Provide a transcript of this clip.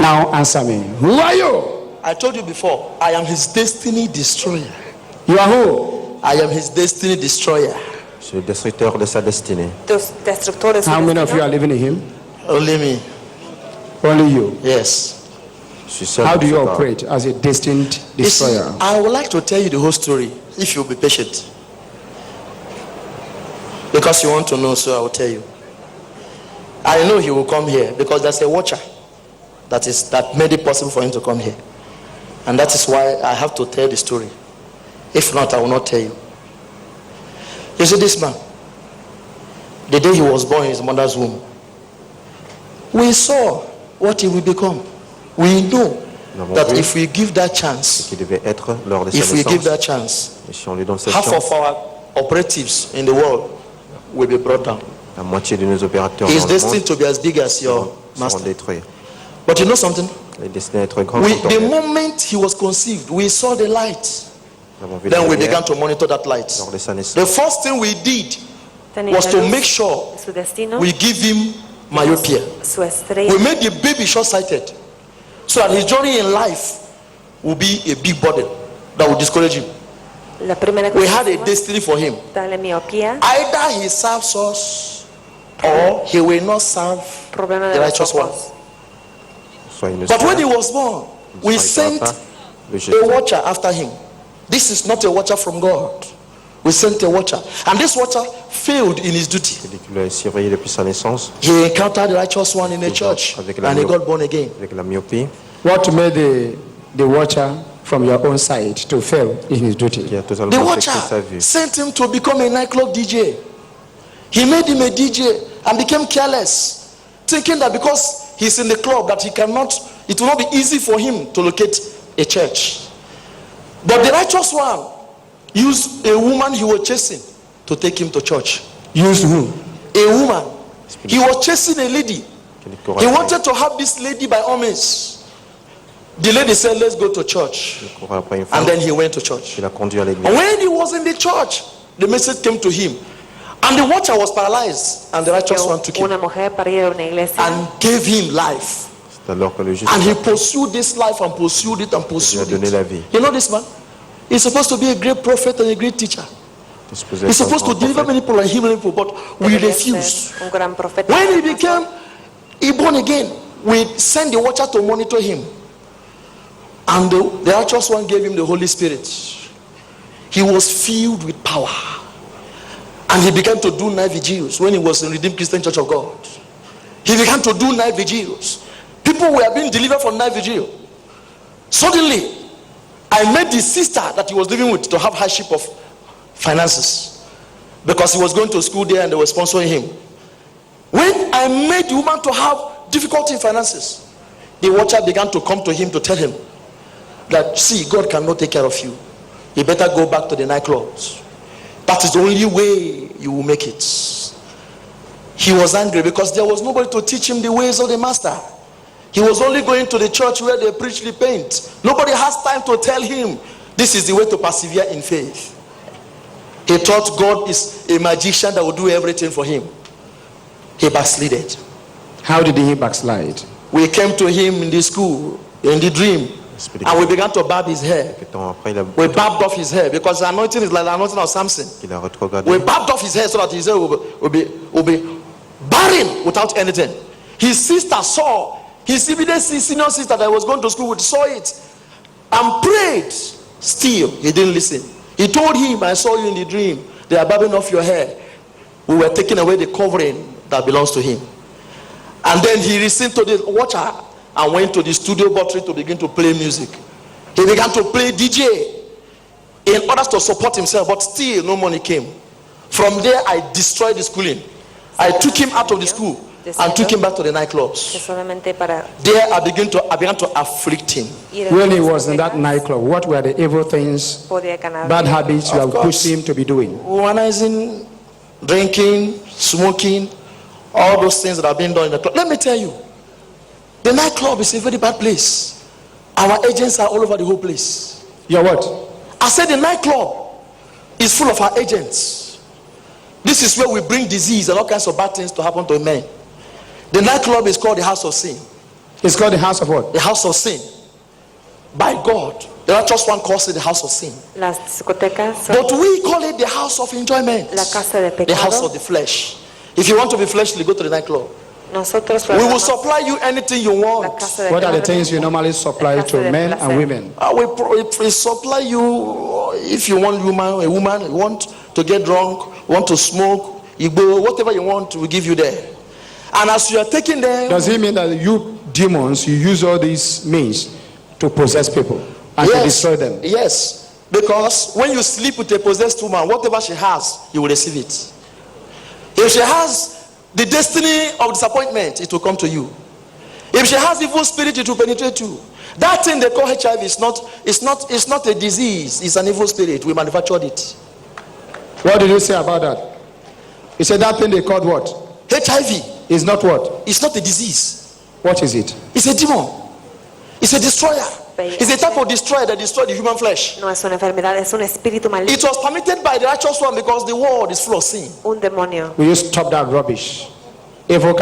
Now answer me. Who are you? I told you before, I am his destiny destroyer. You are who? I am his destiny destroyer. Je suis le destructeur de sa destinée. Destructor de su How many of you are destino. living in him? Only me. Only you. Yes. Je suis seul How dans do ce you corps. operate as a destined You see, destroyer? I would like to tell you the whole story if you'll be patient. Because you want to know, so I will tell you. I know he will come here because there's a watcher that made it possible for him to come here. And that is why I have to tell the story. If not, I will not tell you. You see this man, the day he was born in his mother's womb, we saw what he will become. We know that if we give that chance, Qui devait être lors de sa if we give naissance. that chance, Et si on lui donne cette half chance, of our operatives in the world will be brought down. la moitié de nos opérateurs He is dans le destined monde to be as big as your seront master. détruits. But you know something? Il est destiné à être grand The comme ton père. moment he was conceived, we saw the light. Nous avons vu la Then we lumière began to monitor that light. lors de sa naissance. The first thing we did Tenía was la to luz make sure de su destino, we give him myopia. su estrella. We made the baby short-sighted so that his journey in life will be a big burden that will discourage him. La primera We cosa had a que destiny for him. darle miopía, Either he serves us or he will not serve problema the de los righteous one. ojos. Soit il ne But when he sera- was born, il we ne sera sent pas le a jeter. watcher after him. This is not a watcher from God. We sent a watcher. And this watcher failed in his duty. Il dit qu'il l'a surveillé depuis sa naissance He encountered the righteous one in a church and he got born again. avec la myopie. What made the watcher from your own side to fail in his duty? Qui a The totalement watcher affecté sa vue. sent him to become a nightclub DJ. He made him a DJ and became careless, thinking that because he's in the club that it will not be easy for him to locate a church. But the righteous one used a woman he was chasing to take him to church. Use who? A woman. He was chasing a lady. Qu'il est He correct. wanted to have this lady by all means. The lady said, let's go to church. Il courait après une femme. And then he went to church. Il a conduit à l'église. And when he was in the church, the message came to him. And the watcher was paralyzed. And the righteous one took him Una mujer para ir a una iglesia and gave him life. C'est alors que le juste And he pursued this life and pursued it and lui a pursued donné la it. vie. You know this man? He's supposed to be a great prophet and a great teacher. Il est supposé He's être un supposed to grand deliver prophète. many people and heal many people, but we debería refused. ser un gran profeta. When he born again, we sent the watcher to monitor him. And the righteous one gave him the Holy Spirit. He was filled with power. And he began to do night vigils when he was in Redeemed Christian Church of God. He began to do night vigils. People were being delivered from night vigil. Suddenly, I met the sister that he was living with to have hardship of finances because he was going to school there and they were sponsoring him. When I made the woman to have difficulty in finances, the watcher began to come to him to tell him that, see, God cannot take care of you. You better go back to the nightclubs. That is the only way you will make it. He was angry because there was nobody to teach him the ways of the master. He was only going to the church where they preach the paint. Nobody has time to tell him this is the way to persevere in faith. He thought God is a magician that will do everything for him. He backslided. How did he backslide? We came to him in the school, in the dream, and we began to barb his hair. Quelque temps après, il a We barbed off his hair because the anointing is like the anointing of Samson. il a retrogradé. We barbed off his hair so that his hair will be barren without anything. His sister saw, his immediate senior sister that I was going to school with saw it and prayed. Still, he didn't listen. He told him, I saw you in the dream. They are barbing off your hair. We were taking away the covering that belongs to him. And then he listened to the watcher and went to the studio battery to begin to play music. He began to play DJ in order to support himself, but still no money came. From there, I destroyed the schooling. I took him out of the school and took him back to the nightclubs. que solamente para There I began to afflict him. ir a When he las was in that discotecas, nightclub, what were the evil things, podía ganar bad habits you Of have pushed course. him to be doing? Womanizing, drinking, smoking, all those things that are being done in the club. Let me tell you, the nightclub is a very bad place. Our agents are all over the whole place. Your what? I said the nightclub is full of our agents. This is where we bring disease and all kinds of bad things to happen to men. The nightclub is called the house of sin. It's called the house of what? The house of sin. By God. The righteous one calls it the house of sin. Las discotecas son But we call it the house of enjoyment. la casa de The house pecado. of the flesh. If you want to be fleshly, go to the nightclub. Nosotros We will llamamos supply you anything you la want. casa de What are the carne. things you normally supply to men and women? We supply you if you want a woman, you want to get drunk, want to smoke, Igbo, whatever you want, we give you there. And as you are taking them, Does it mean that you demons, you use all these means to possess people and to destroy them? Yes, because when you sleep with a possessed woman, whatever she has, you will receive it. If she has the destiny of disappointment, it will come to you. If she has evil spirit, it will penetrate you. That thing they call HIV is not a disease, it's an evil spirit. We manufactured it. What did you say about that? You said that thing they called what? HIV Is not what? is not a disease. What is it? It's a demon. It's a destroyer. It's a type of destroyer that destroys the human flesh. No es una enfermedad, es un espíritu It maligno, was permitted by the righteous one because the world is full of sin. un demonio. Will you stop that rubbish? Evil